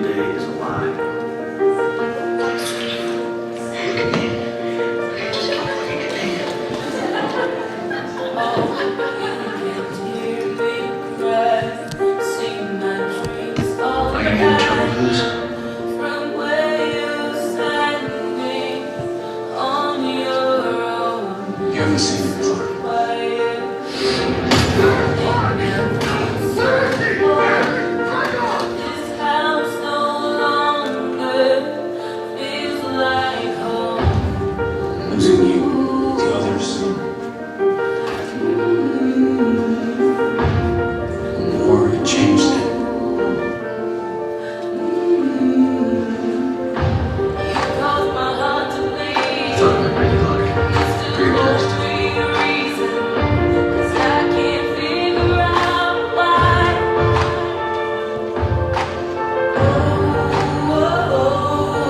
day is a lie. Are you in trouble, Liz? You haven't seen it before. Losing you, the others. War had changed it. Thought it might bring you luck for your test.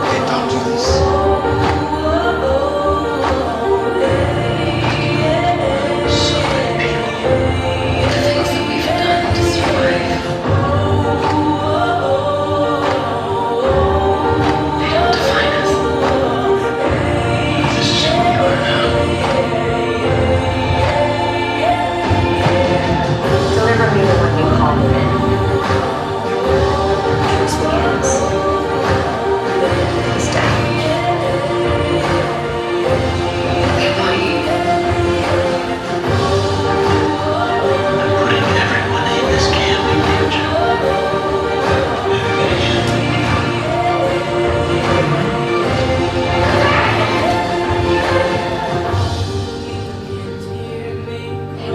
Hey, don't do this. So many people. The things that we've done to survive. They don't define us. This is who we are now. Deliver me the one you call me. Here's what it is. He's dead. I want you. I'm putting everyone in this camp in danger. Maybe again.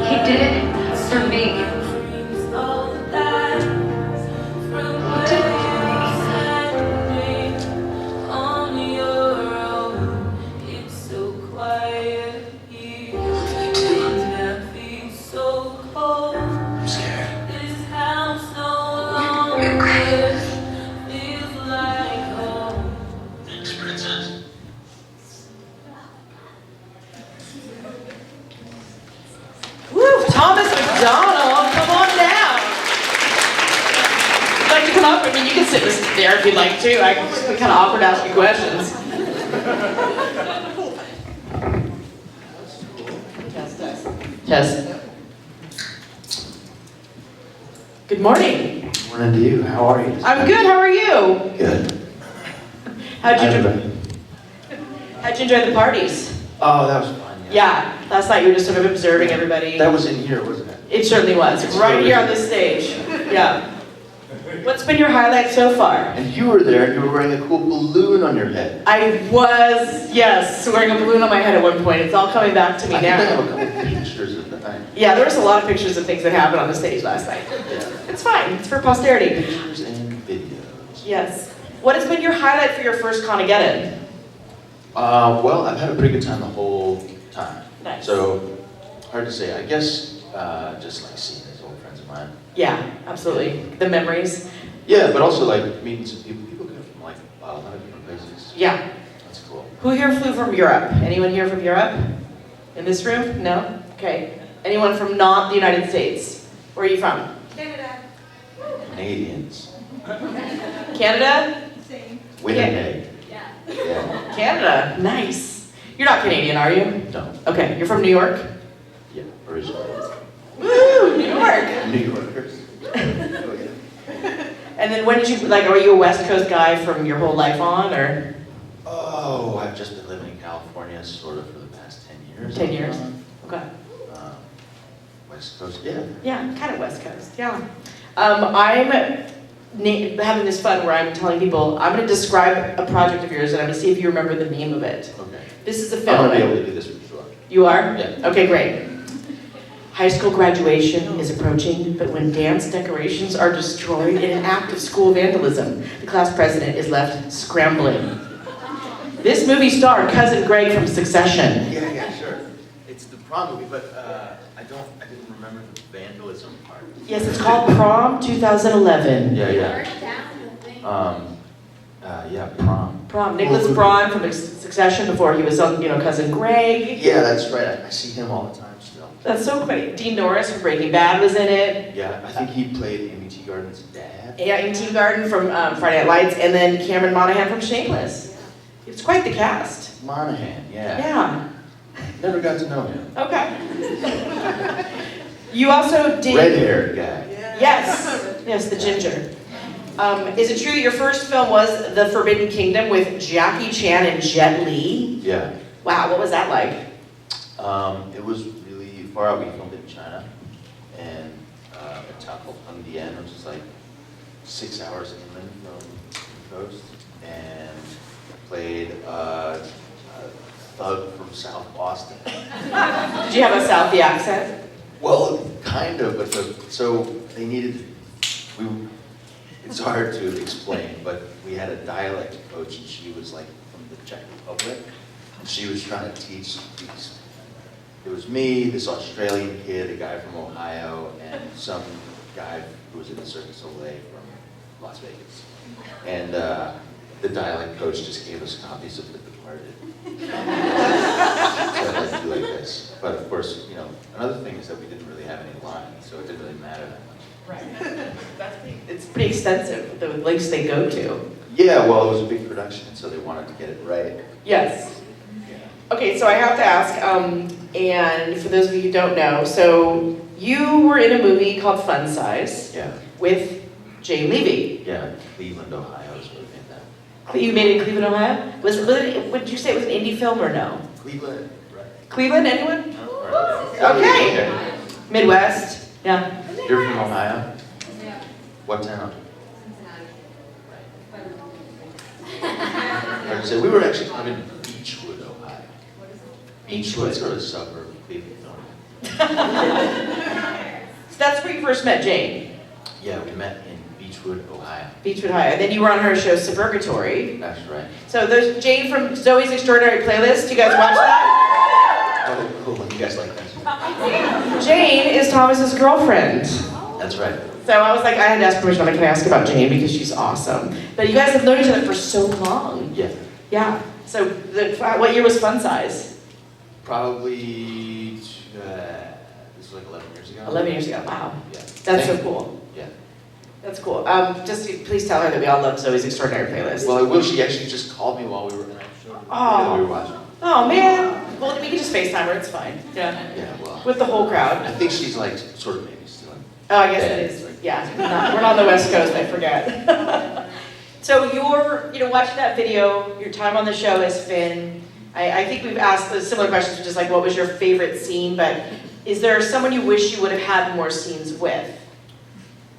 He did it for me. He did it I'm scared. You're great. Thanks, Princess. Woo, Thomas McDonell, come on down. Would you like to come up? I mean, you can sit there if you'd like to. It's kind of awkward to ask you questions. Test. Good morning. Morning to you. How are you? I'm good. How are you? Good. How'd you Everybody. enjoy the parties? Oh, that was fun. Yeah, last night you were just sort of observing everybody. That was in here, wasn't it? It certainly was. It's Right really here on good. this stage. Yeah. What's been your highlight so far? And you were there, and you were wearing a cool balloon on your head. I was, yes, wearing a balloon on my head at one point. It's all coming back to me I think I have a now. couple pictures of the night. Yeah, there was a lot of pictures of things that happened on the stage last night. Yeah. It's fine, it's for posterity. Pictures and videos. Yes. What has been your highlight for your first ConAgeddon? Well, I've had a pretty good time the whole time. Nice. So, hard to say. I guess just like seeing these old friends of mine. Yeah, absolutely. The memories. Yeah, but also like meeting some people. People come from like a lot of different places. Yeah. That's cool. Who here flew from Europe? Anyone here from Europe? In this room? No? Okay. Anyone from not the United States? Where are you from? Canadians. Canada? Winnipeg. Yeah. Yeah. Canada. Nice. You're not Canadian, are you? No. Okay. You're from New York? Yeah. Originally. Woo! New York. New Yorkers. Oh, yeah. And then when did you, like, are you a West Coast guy from your whole life on, or Oh, I've just been living in California sort of for the past 10 years. 10 years? Okay. West Coast, yeah. Yeah, kind of West Coast, yeah. I'm having this fun where I'm telling people, I'm gonna describe a project of yours and I'm gonna see if you remember the name of it. Okay. This is a I'm film. gonna be able to do this for sure. You are? Yeah. Okay, great. High school graduation is approaching, but when dance decorations are destroyed in an act of school vandalism, the class president is left scrambling. This movie starred Cousin Greg from Succession. Yeah, sure. It's the prom movie, but I didn't remember the vandalism part. Yes, it's called Prom 2011. Yeah. Yeah, prom. Prom. Nicholas Braun from Succession before he was on, Cousin Greg. Yeah, that's right. I see him all the time still. That's so funny. Dean Norris from Breaking Bad was in it. Yeah, I think he played Amy Teagarden's dad. Yeah, Amy Teagarden from Friday Night Lights, and then Cameron Monaghan from Shameless. It's quite the cast. Monahan, yeah. Yeah. Never got to know him. Okay. You also did. Red-haired guy. Yes, the ginger. Is it true your first film was The Forbidden Kingdom with Jackie Chan and Jet Li? Yeah. Wow, what was that like? It was really far out. We filmed it in China, and a town called Hengdian, which is like 6 hours inland from the coast, and played a thug from South Boston. Did you have a Southie accent? Well, kind of, but so they needed. It's hard to explain, but we had a dialect coach, and she was like from the Czech Republic, and she was trying to teach these. It was me, this Australian kid, a guy from Ohio, and some guy who was in the Cirque du Soleil from Las Vegas. And the dialect coach just gave us copies of The Departed. So I'd do like this. But of course, another thing is that we didn't really have any lines, so it didn't really matter that much. Right. It's pretty extensive, the links they go to. Yeah, well, it was a big production, so they wanted to get it right. Yes. Yeah. Okay, so I have to ask, and for those of you who don't know, so you were in a movie called Fun Size Yeah. with Jane Levy. Yeah, Cleveland, Ohio is where we made that. You made it in Cleveland, Ohio? Was it, would you say it was an indie film or no? Cleveland, right? Cleveland, anyone? Right. Okay. Midwest, yeah. You're from Ohio? Yeah. What town? Cincinnati. So we were actually kind of in Beechwood, Ohio. Beechwood, sort of a suburb of Cleveland, Ohio. So that's where you first met Jane, Yeah, we met in Beechwood, Ohio. Beechwood, Ohio. And then you were on her show Suburgatory. That's right. So there's Jane from Zoe's Extraordinary Playlist. You guys watch that? Oh, cool. You guys like that? Jane is Thomas's girlfriend. That's right. So I was like, I had to ask permission, can I ask about Jane because she's awesome. But you guys have known each other for so long. Yeah. Yeah. So what year was Fun Size? Probably, this was like 11 years ago. 11 years ago. Wow. Yeah. That's so cool. Yeah. That's cool. Just please tell her that we all love Zoe's Extraordinary Playlist. Well, I will. She actually just called me while we were in that show. Oh. We were watching. Oh man. Well, we can just FaceTime her. It's fine. Yeah. Yeah, well. With the whole crowd. I think she's like sort of maybe still. Oh, I guess it is. Yeah. We're not on the West Coast. I forget. So you're, watching that video. Your time on the show has been. I think we've asked the similar questions, which is like, what was your favorite scene? But is there someone you wish you would have had more scenes with?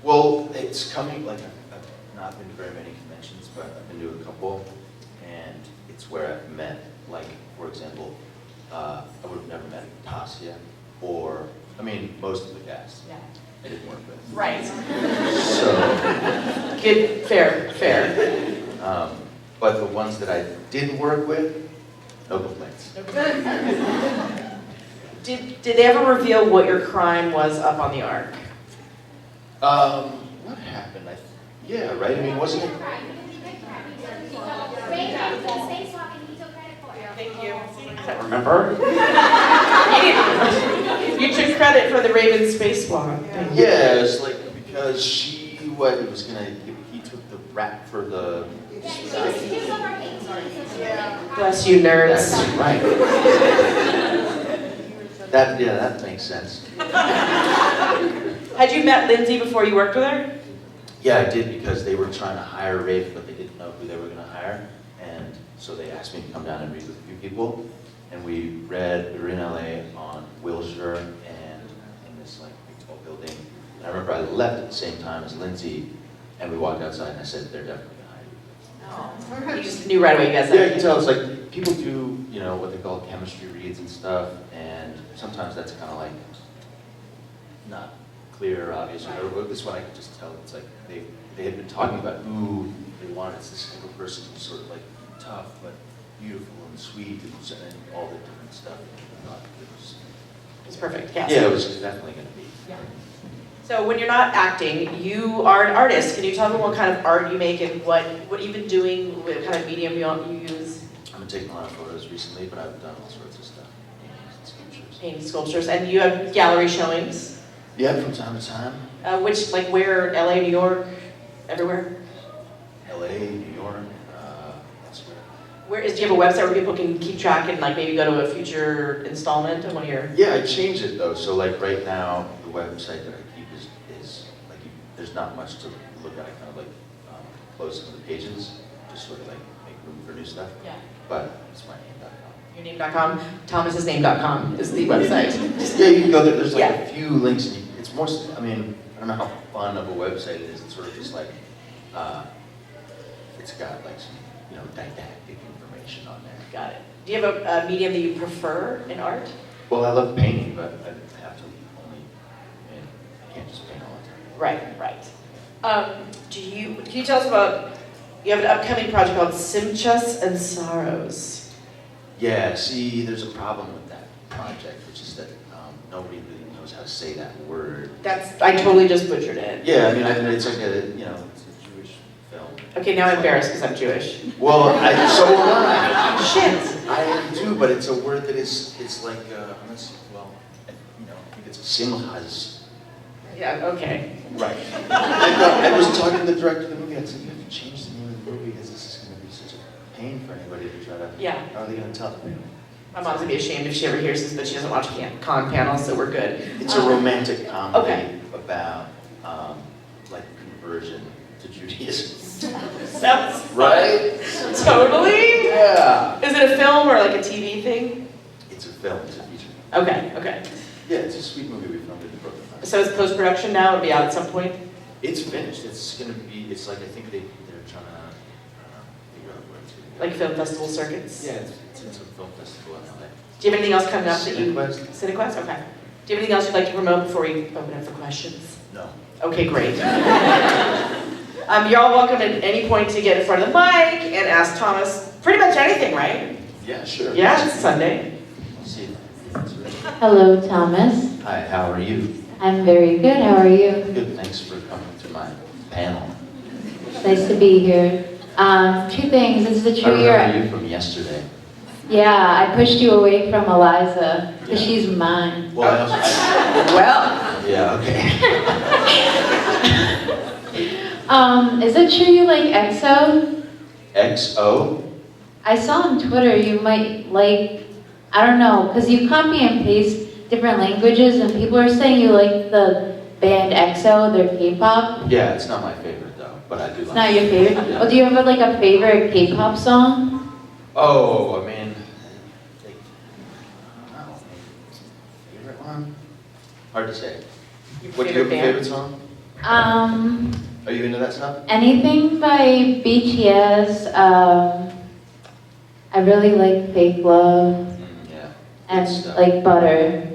Well, it's coming, like, I've not been to very many conventions, but I've been to a couple, and it's where I've met, like, for example, I would have never met Tasya, or, most of the cast. Yeah. I didn't work with. Right. So, Good. Fair. but the ones that I did work with, no complaints. Did they ever reveal what your crime was up on the ark? What happened? Yeah, right? Wasn't it? Thank you. I don't remember. You took credit for the Raven spacewalk. Yeah, it was like, because he took the rap for the... Bless you, nerds. That's right. That makes sense. Had you met Lindsay before you worked with her? Yeah, I did, because they were trying to hire Rafe, but they didn't know who they were going to hire. And so they asked me to come down and read with a few people. And we were in LA on Wilshire and in this like big tall building. And I remember I left at the same time as Lindsay, and we walked outside and I said, they're definitely going to hire you. You just knew right away you guys Yeah, you can tell. It's like people do, what they call chemistry reads and stuff, and sometimes that's kind of like not clear or obvious. Or this one I could just tell. It's like they had been talking about who they wanted. It's this single person who's sort of like tough but beautiful and sweet and all the different stuff. It's perfect. Yes. Yeah, it was definitely going to be. Yeah. So when you're not acting, you are an artist. Can you tell me what kind of art you make and what you've been doing, what kind of medium you use? I've been taking a lot of photos recently, but I've done all sorts of stuff. Paintings and sculptures. paint sculptures, and you have gallery showings. Yeah, from time to time. Which, like, where? LA, New York, everywhere? LA, New York, elsewhere. Do you have a website where people can keep track and like maybe go to a future installment of one of your? Yeah, I changed it though. So like right now, the website that I keep is like there's not much to look at. I kind of like close some of the pages, just sort of like make room for new stuff. Yeah. But it's my name.com. Yourname.com. Thomas'sname.com is the website. Yeah, you can go there. There's like Yeah. a few links, and it's more. I mean, I don't know how fun of a website it is. It's sort of just like it's got like some didactic information on there. Got it. Do you have a medium that you prefer in art? Well, I love painting, but I have to only. I mean, I can't just paint all the time. Right. Can you tell us about? You have an upcoming project called Simchas and Sorrows. Yeah, see, there's a problem with that project, which is that nobody really knows how to say that word. I totally just butchered it. Yeah, I mean, it's like it's a Jewish film. Okay, now I'm embarrassed because I'm Jewish. Well, so am I. Shit. I am too, but it's a word that it's like, I think it's a simchas. Yeah, okay. Right. I was talking to the director of the movie, I said, you have to change the name of the movie because this is going to be such a pain for anybody to try to, Yeah. how are they going to tell them? My mom's gonna be ashamed if she ever hears this, but she doesn't watch con panels, so we're good. It's a romantic comedy Okay. about like conversion to Judaism. Sounds Right? totally. Yeah. Is it a film or like a TV thing? It's a film, it's a feature. Okay. Yeah, it's a sweet movie we filmed in Brooklyn. So it's post-production now, it'll be out at some point? It's finished. It's like I think they're trying to figure out where to. Like film festival circuits? Yeah, it's in some film festival in LA. Do you have anything else coming up that you... Cinequest? Cinequest, okay. Do you have anything else you'd like to promote before we open up for questions? No. Okay, great. You're all welcome at any point to get in front of the mic and ask Thomas pretty much anything, right? Yeah, sure. Yeah, it's Sunday. See you. Hello, Thomas. Hi, how are you? I'm very good. How are you? Good, thanks for coming to my panel. Nice to be here. Two things. Is it I true remember you from yesterday. Yeah, I pushed you away from Eliza because Yeah. she's mine. Well, Well, yeah, okay. Is it true you like EXO? XO? I saw on Twitter you might like, I don't know, because you copy and paste different languages and people are saying you like the band EXO, their K-pop. Yeah, it's not my favorite though, but I do It's like not it. your favorite? Yeah. Well, do you have like a favorite K-pop song? Oh, I mean, like, I don't know, favorite one? Hard to say. What do you have a favorite song? Are you into that stuff? Anything by BTS. I really like Fake Love Yeah. and Good stuff. like Butter.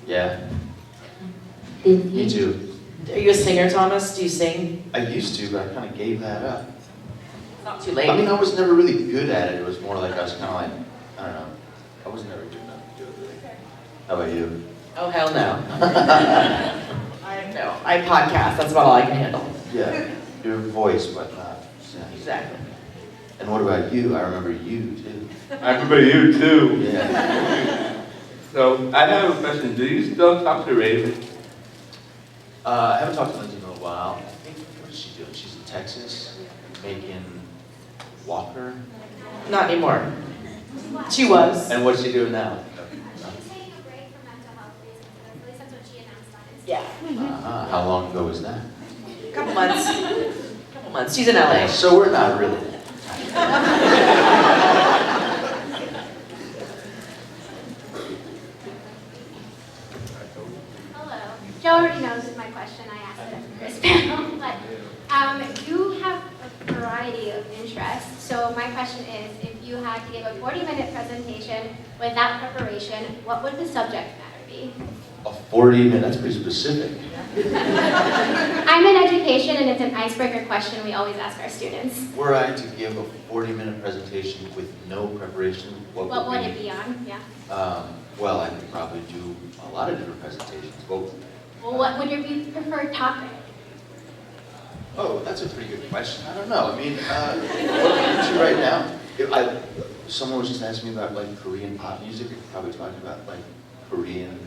Yeah, Did you? me too. are you a singer, Thomas? Do you sing? I used to, but I kind of gave that up. It's not too I mean, late. I was never really good at it. It was more like I was kind of like, I don't know. I was never good enough to do it really. How about you? Oh, hell no. I podcast, that's about all I can handle. Yeah, your voice, but not sound. Exactly. And what about you? I remember you too. I remember you too. Yeah. So I have a question. Do you still talk to Raven? I haven't talked to Lindsay in a while. I think, what is she doing? She's in Texas, making Walker. Not anymore. She was. And what's she doing now? Taking a break from mental health reasons, and at least that's what she announced on Instagram. Yeah. How long ago was that? Couple months. She's in LA. So we're not really. Hello. Joe already knows my question. I asked it at the first panel, but you have a variety of interests. So my question is, if you had to give a 40-minute presentation without preparation, what would the subject matter be? A 40-minute, that's pretty specific. I'm in education, and it's an icebreaker question we always ask our students. Were I to give a 40-minute presentation with no preparation, What would it be on? Yeah. Well, I could probably do a lot of different presentations. Well, What would your preferred topic? oh, that's a pretty good question. I don't know. I mean, what I'm into right now, someone was just asking me about like Korean pop music, you're probably talking about like Korean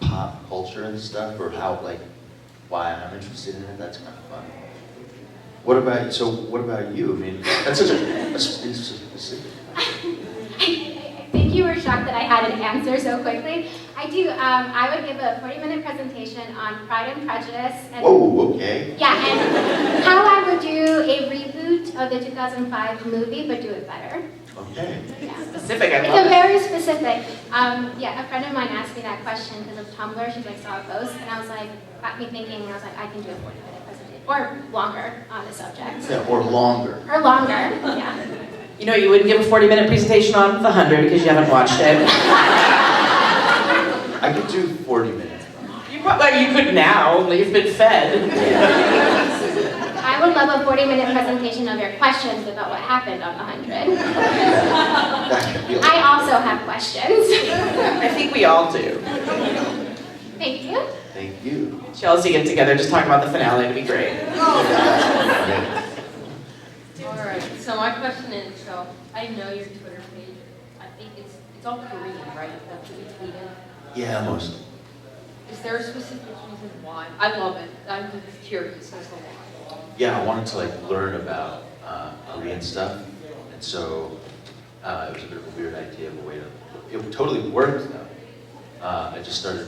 pop culture and stuff, or how like why I'm interested in it. That's kind of fun. What about you? I mean, that's such a specific. I think you were shocked that I had an answer so quickly. I do. I would give a 40-minute presentation on Pride and Prejudice. And, Whoa, okay. yeah, and how I would do a reboot of the 2005 movie, but do it better. Okay. Yeah. Specific, I It's love a it. very specific. Yeah, a friend of mine asked me that question because of Tumblr. She like saw a post, and I was like, got me thinking. And I was like, I can do a 40-minute presentation or longer on the subject. Yeah, or longer. Or longer. Yeah. You know, you wouldn't give a 40-minute presentation on The 100 because you haven't watched it. I could do 40 minutes. You could now, you've been fed. I would love a 40-minute presentation of your questions about what happened on the 100. That could be I also have questions. I think we all do. Thank you. Thank you. Chelsea, get together, just talk about the finale, it'd be great. Alright, so my question is, so I know your Twitter page. I think it's all Korean, right? That's what you tweeted. Yeah, mostly. Is there a specific reason why? I love it. I'm just curious as to why. Yeah, I wanted to like learn about Korean stuff, and so it was a bit of a weird idea of a way to. It totally worked though. I just started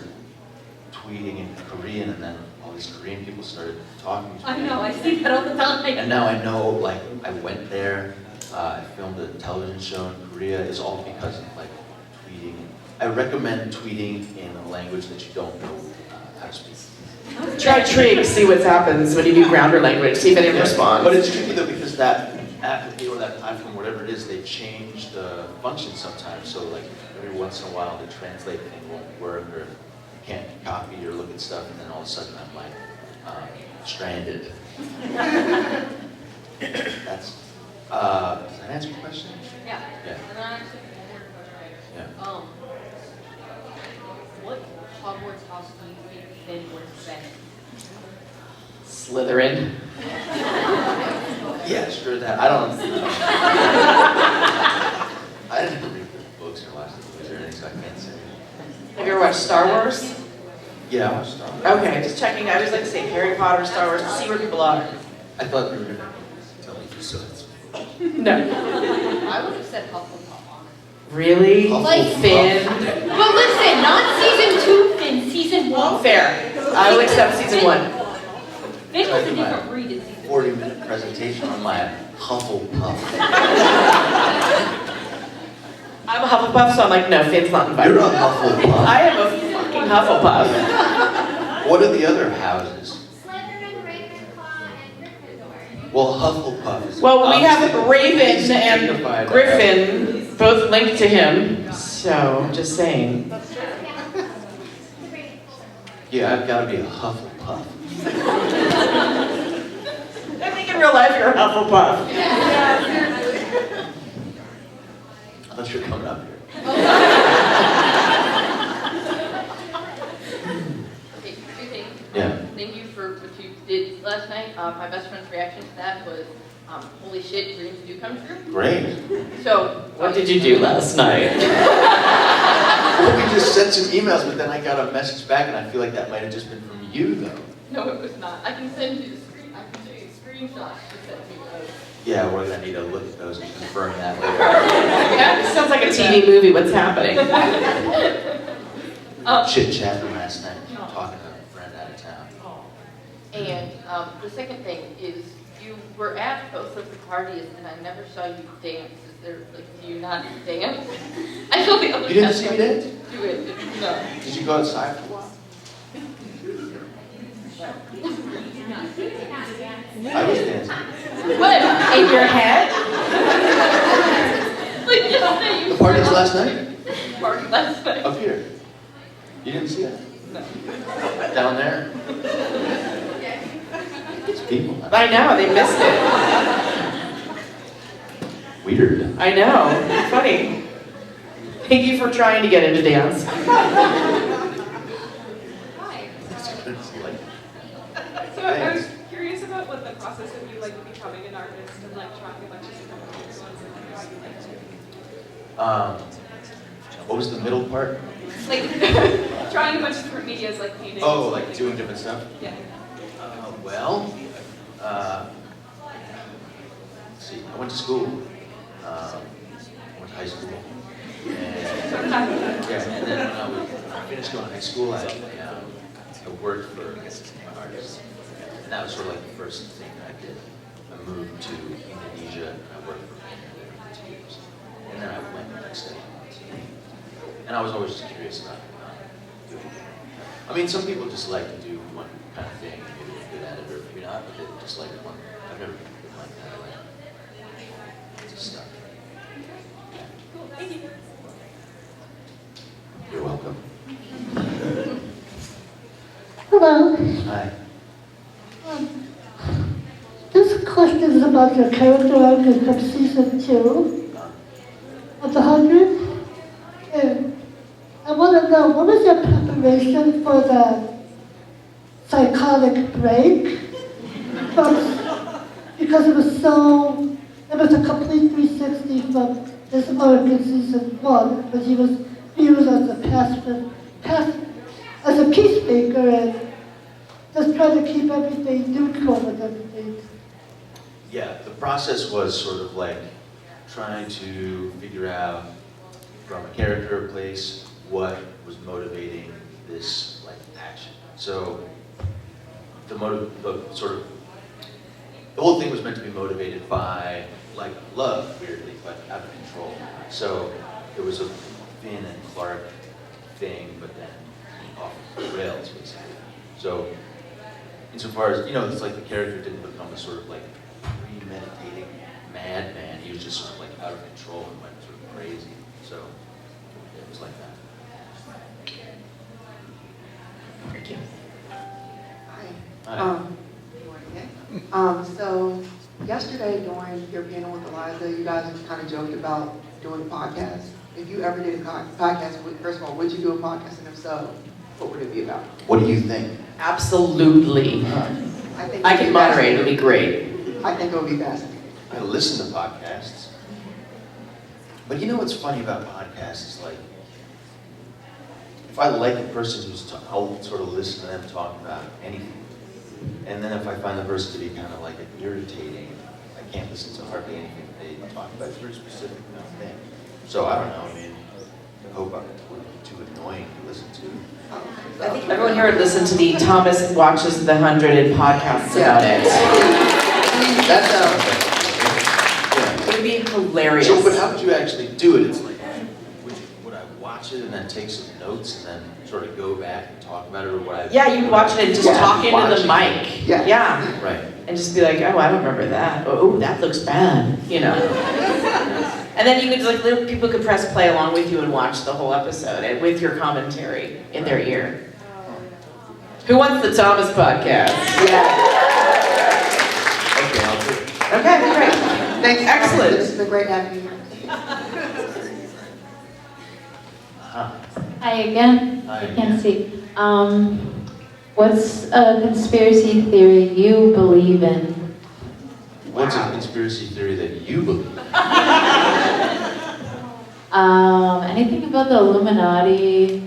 tweeting in Korean, and then all these Korean people started talking to me. I know, I see that all the time. And now I know, like, I went there, I filmed a television show in Korea. It's all because of like tweeting. I recommend tweeting in a language that you don't know how to speak. Try Trig, see what happens when you do grounder language, see if anyone responds. But it's tricky though because that app or that platform, whatever it is, they change the function sometimes. So like every once in a while the translate thing won't work, or you can't copy or look at stuff, and then all of a sudden I'm like stranded. That's does that answer your question? Yeah. Yeah. And then I actually have one more question. Yeah. What Hogwarts house do you think Finn would say? Slytherin. Yeah, sure that. I don't know. I didn't read the books or watch the movies or anything, so I can't say. Have you ever watched Star Wars? Yeah, I watched Star Wars. Okay, just checking. I always like to say Harry Potter, Star Wars, to see where people are. I thought you were going to tell me your sons. No. I would have said Hufflepuff on it. Really? Like- Finn? But listen, not season 2, Finn, season 1. Fair. I will accept season 1. Finn was a different breed in season 40-minute presentation on my Hufflepuff. I'm a Hufflepuff, so I'm like, no, Finn's not invited. You're a Hufflepuff. I am a fucking Hufflepuff. What are the other houses? Slytherin, Ravenclaw, and Gryffindor. Well, Hufflepuff is Well, we have obviously Raven least and dignified. Griffin both linked to him, so just saying. Yeah, I've got to be a Hufflepuff. I think in real life you're a Hufflepuff. I thought you were coming up here. Okay, two things. Yeah. Thank you for what you did last night. My best friend's reaction to that was, holy shit, dreams do come true. Great. So, What did you do last night? Well, we just sent some emails, but then I got a message back, and I feel like that might have just been from you, though. No, it was not. I can send you the screen. I can show you screenshots to send you those. Yeah, we're gonna need to look at those and confirm that later. Yeah, this sounds like a TV movie. What's happening? Chit chatting last night, talking to a friend out of town. And the second thing is, you were at both of the parties, and I never saw you dance. Is there, like, do you not dance? I saw the other You didn't see me dance? Do it. No. Did you go outside for a while? I was dancing. What? In your head? Like yesterday, you The parties last night? party last night. Up here. You didn't see that? No. Down there? It's people. I know, they missed it. Weird. I know, funny. Thank you for trying to get into dance. Hi. So I was curious about what the process of you like becoming an artist and like trying a bunch of different ones and like how you like to What was the middle part? Like, trying a bunch of different medias like painting. Oh, like doing different stuff? Yeah. Well, let's see, I went to school. I went to high school. And, yeah, and then when I finished going to high school, I worked for an artist. And that was sort of like the first thing I did. I moved to Indonesia, and I worked for for 2 years. And then I went and studied. And I was always just curious about doing it. I mean, some people just like to do one kind of thing, maybe they're good at it, or maybe not, but they just like one. I've never been like that. I like just stuff. Cool, thank you. You're welcome. Hello. Hi. This question is about your character arc from season 2 of The 100. And I want to know, what was your preparation for the psychotic break? Because it was a complete 360 from his arc in season 1, but he was viewed as as a peacemaker and just trying to keep everything neutral with everything. Yeah, the process was sort of like trying to figure out from a character or place what was motivating this like action. So the whole thing was meant to be motivated by like love, weirdly, but out of control. So it was a Finn and Clark thing, but then off the rails, basically. So insofar as, it's like the character didn't become a sort of like premeditating madman. He was just sort of like out of control and went sort of crazy. So it was like that. Thank you. Hi. So yesterday during your panel with Eliza, you guys kind of joked about doing a podcast. If you ever did a podcast, first of all, would you do a podcast? And if so, what would it be about? What do you think? Absolutely. I can moderate, it'll be great. I think it would be fascinating. I listen to podcasts. But you know what's funny about podcasts is like, if I like a person I'll sort of listen to them talk about anything. And then if I find the person to be kind of like irritating, I can't listen to hardly anything they talk about. It's very specific thing. So I don't know, I mean, I hope I wouldn't be too annoying to listen to. I think everyone here would listen to the Thomas Watches the 100 and podcasts about it. That's It would be hilarious. So, but how would you actually do it? It's like, would I watch it and then take some notes and then sort of go back and talk about it, or would I? Yeah, you'd watch it and just talk into the mic. Yeah. Right. And just be like, oh, I don't remember that. Oh, that looks bad, And then you could, like, people could press play along with you and watch the whole episode and with your commentary in their ear. Who wants the Thomas podcast? Yeah. Okay, I'll do it. Okay, great. Thanks. Excellent. This has been great having you here. Hi again. Hi I can't again. see. What's a conspiracy theory you believe in? What's a conspiracy theory that you believe? Anything about the Illuminati?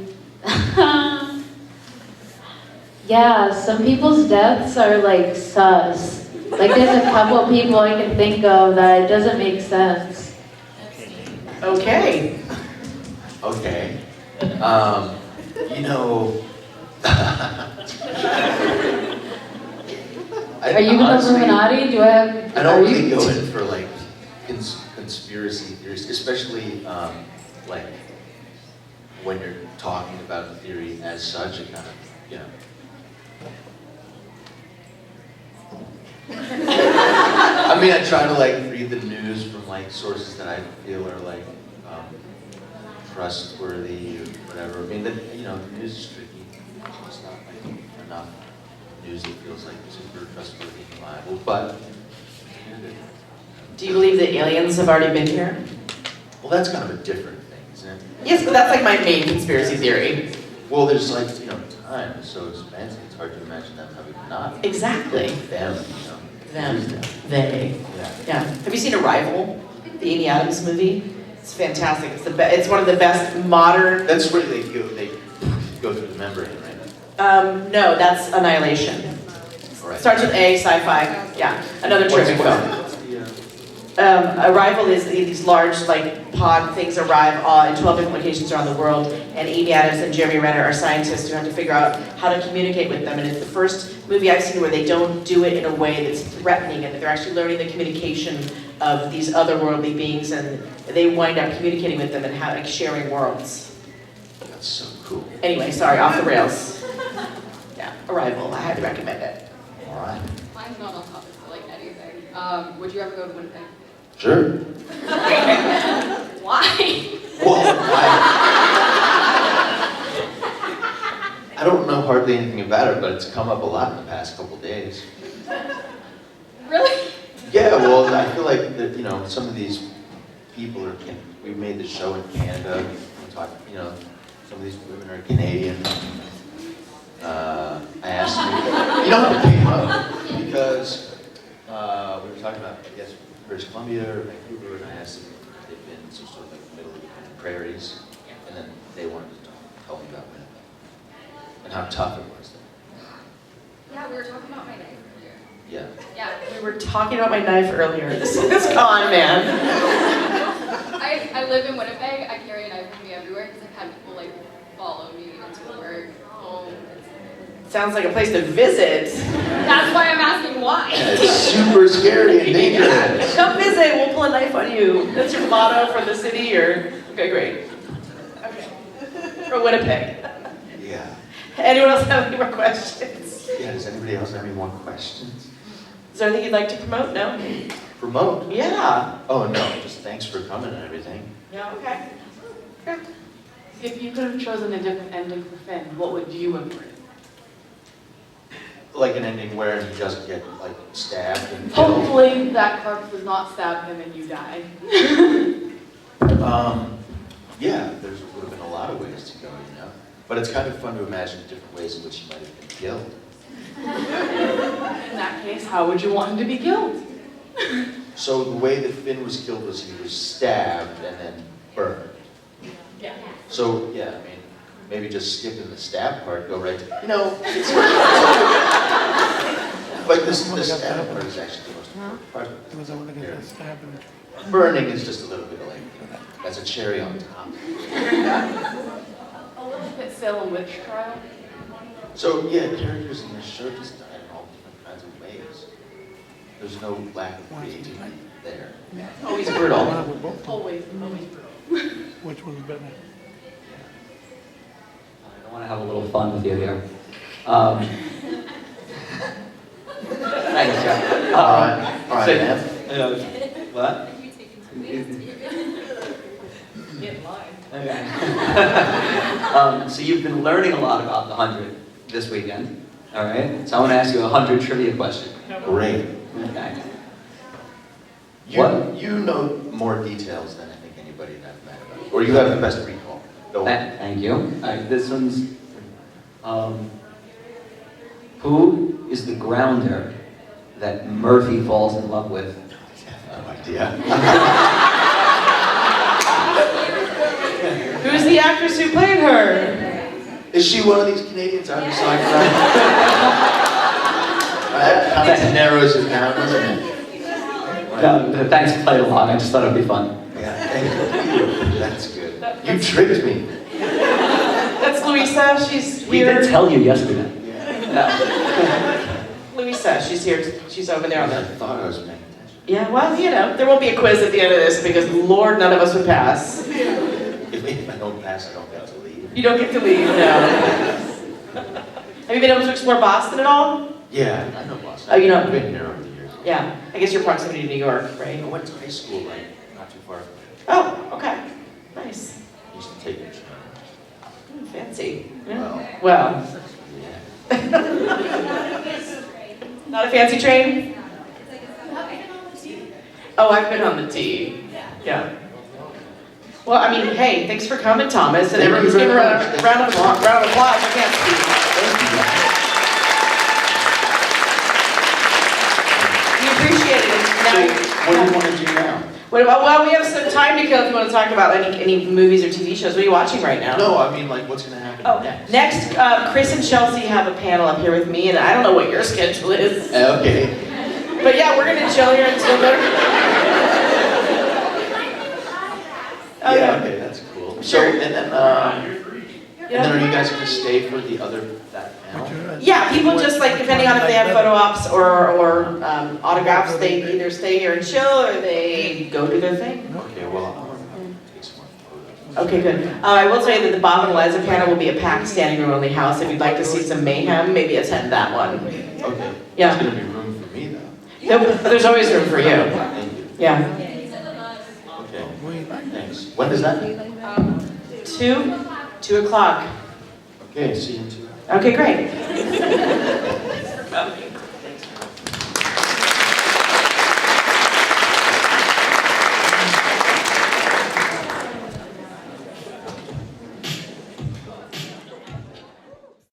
Yeah, some people's deaths are like sus. Like there's a couple of people I can think of that it doesn't make sense. Okay. Okay. Are you in the honestly, Illuminati? Do I have? I are don't you- really go in for like conspiracy theories, especially like when you're talking about the theory as such. It kind of, I mean, I try to like read the news from like sources that I feel are like trustworthy or whatever. I mean, the news is tricky. It's not like enough news that feels like super trustworthy and reliable, but. Do you believe that aliens have already been here? Well, that's kind of a different thing, isn't it? Yes, but that's like my main conspiracy theory. Well, there's like, time is so expansive, it's hard to imagine them having not. Exactly. Them, Them. They. Yeah. Yeah. Have you seen Arrival? The Amy Adams movie? It's fantastic. It's one of the best modern. That's where they go through the membrane, right? No, that's Annihilation. All right. Starts with A, sci-fi. Yeah, another terrific film. Arrival is these large like pod things arrive in 12 different locations around the world, and Amy Adams and Jeremy Renner are scientists who have to figure out how to communicate with them. And it's the first movie I've seen where they don't do it in a way that's threatening, and that they're actually learning the communication of these otherworldly beings, and they wind up communicating with them and having sharing worlds. That's so cool. Anyway, sorry, off the rails. Yeah, Arrival. I highly recommend it. All right. Mine's not on topic, but like anything. Would you ever go to Winnipeg? Sure. Why? Well, I don't know hardly anything about it, but it's come up a lot in the past couple days. Really? Yeah, well, I feel like that, some of these people we made the show in Canada. We talked, some of these women are Canadian. I asked them, it came up because we were talking about, I guess, British Columbia or Vancouver, and I asked them if they've been some sort of like middle of the prairies, and then they wanted to tell me about Winnipeg and how tough it was there. Yeah, we were talking about my knife earlier. Yeah. Yeah. We were talking about my knife earlier. This is gone, man. I live in Winnipeg. I carry a knife with me everywhere because I've had people like follow me into work, home. Sounds like a place to visit. That's why I'm asking why. Yeah, it's super scary and dangerous. Come visit, we'll pull a knife on you. That's your motto for the city, or? Okay, great. Okay. For Winnipeg. Yeah. Anyone else have any more questions? Yeah, does anybody else have any more questions? Is there anything you'd like to promote? No? Promote? Yeah. Oh, no, just thanks for coming and everything. Yeah, okay. Good. If you could have chosen a different ending for Finn, what would you have written? Like an ending where he doesn't get, like, stabbed and killed. Hopefully that corpse does not stab him and you die. Yeah, there would have been a lot of ways to go, But it's kind of fun to imagine different ways in which he might have been killed. In that case, how would you want him to be killed? So the way that Finn was killed was he was stabbed and then burned. Yeah. So, yeah, I mean, maybe just skipping the stab part, go right to, it's like the stab part is actually the most important part. Burning is just a little bit like, that's a cherry on top. A little bit Salem witch trial. So, yeah, characters in this show just die in all different kinds of ways. There's no lack of creativity there. Always brutal. Always brutal. Which one's better? I want to have a little fun with you here. Thanks, Jeff. All right, so, man. What? Get in line. Okay. So you've been learning a lot about the 100 this weekend, all right? So I want to ask you a 100 trivia question. Great. Okay. You know more details than I think anybody that I've met about. Or you have the best recall. Go on. Thank you. All right, this one's, who is the grounder that Murphy falls in love with? I have no idea. Who's the actress who played her? Is she one of these Canadians I was talking about? That kind of narrows it down, doesn't it? Thanks for playing along. I just thought it'd be fun. Yeah, thank you. That's good. You tricked me. That's Louisa. She's We here. did tell you yesterday. Louisa, she's here. She's over there on I the. thought I was paying attention. Yeah, well, there won't be a quiz at the end of this because Lord, none of us would pass. If I don't pass, I don't get to leave. You don't get to leave, no. Have you been able to explore Boston at all? Yeah, I know Boston. Oh, you know. I've been here over the years. Yeah, I guess your proximity to New York, right? I went to high school, like, not too far from here. Oh, okay. Nice. I used to take the train. Fancy. Well. Well. Yeah. Not a fancy train? Oh, I've been on the T. Yeah. Well, I mean, hey, thanks for coming, Thomas, and everyone's giving a round of applause. I can't speak. We appreciate it. So, what do you want to do now? What about, well, we have some time to kill if you want to talk about any movies or TV shows. What are you watching right now? No, I mean, like, what's gonna happen Oh, next? next, Chris and Chelsea have a panel up here with me, and I don't know what your schedule is. Okay. But yeah, we're gonna chill here until they're... Oh, Yeah, okay, that's cool. So, Sure. and then are you guys gonna stay for that panel? Yeah, people just like, depending on if they have photo ops or autographs, they either stay here and chill or they go do their thing. Okay, well, I'm gonna take some more photos. Okay, good. I will tell you that the Bob and Eliza panel will be a packed standing room only house. If you'd like to see some mayhem, maybe attend that one. Okay. Yeah. There's gonna be room for me, though. There's always room for you. Thank you. Yeah. Okay, thanks. When does that? 2 o'clock. Okay, see you in 2 hours. Okay, great.